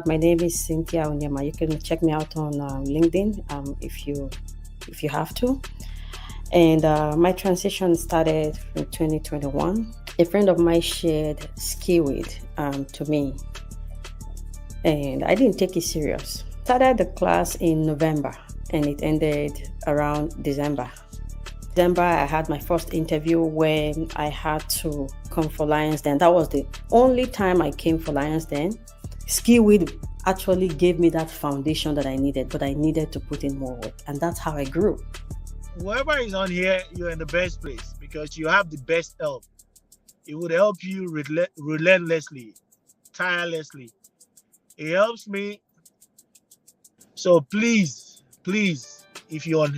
My name is Cynthia Onyema. You can check me out on LinkedIn if you have to. And my transition started in 2021. A friend of mine shared Skillweed to me, and I didn't take it serious. Started the class in November, and it ended around December. I had my first interview when I had to come for Lions Den. That was the only time I came for Lions Den. Skillweed actually gave me that foundation that I needed, but I needed to put in more work, and that's how I grew. Whoever is on here, you're in the best place because you have the best help. It would help you relentlessly, tirelessly. It helps me. So please, if you are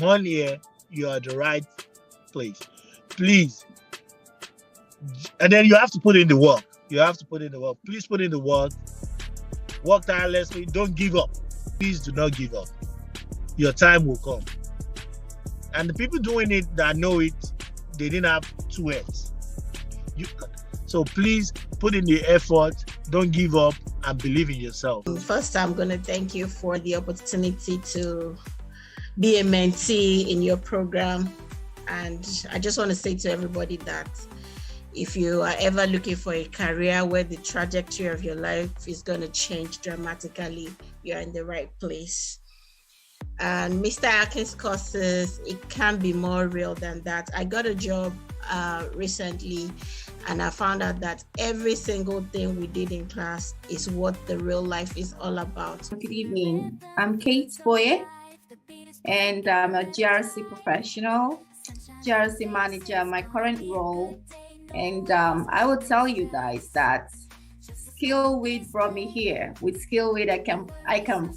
on here, you are at the right place. Please. And then you have to put in the work. Please put in the work. Work tirelessly. Don't give up. Please do not give up. Your time will come. And the people doing it that know it, they didn't have two heads. So please put in the effort, don't give up, and believe in yourself. First, I'm going to thank you for the opportunity to be a mentee in your program. And I just want to say to everybody that if you are ever looking for a career where the trajectory of your life is going to change dramatically, you're in the right place. And Mr. Akin's courses, it can be more real than that. I got a job recently, and I found out that every single thing we did in class is what the real life is all about. Good evening. I'm Kate Boye, and I'm a GRC professional, GRC manager, my current role. And I will tell you guys that Skillweed brought me here. With Skillweed, I can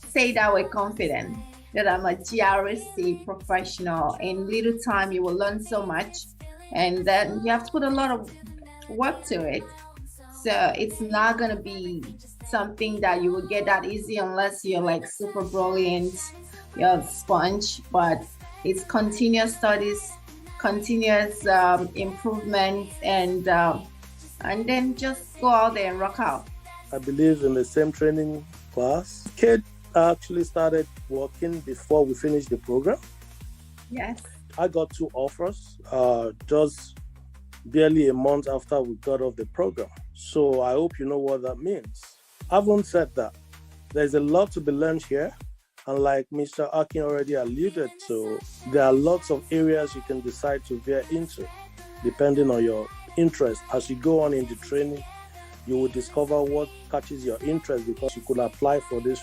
say that with confidence that I'm a GRC professional. In little time, you will learn so much, and then you have to put a lot of work to it. So it's not going to be something that you will get that easy unless you're like super brilliant, you're a sponge, but it's continuous studies, continuous improvement, and then just go out there and rock out. I believe in the same training class. Kate actually started working before we finished the program. Yes. I got 2 offers just barely a month after we got off the program. So I hope you know what that means. Having said that, there's a lot to be learned here. And like Mr. Akin already alluded to, there are lots of areas you can decide to veer into, depending on your interest. As you go on in the training, you will discover what catches your interest, because you could apply for this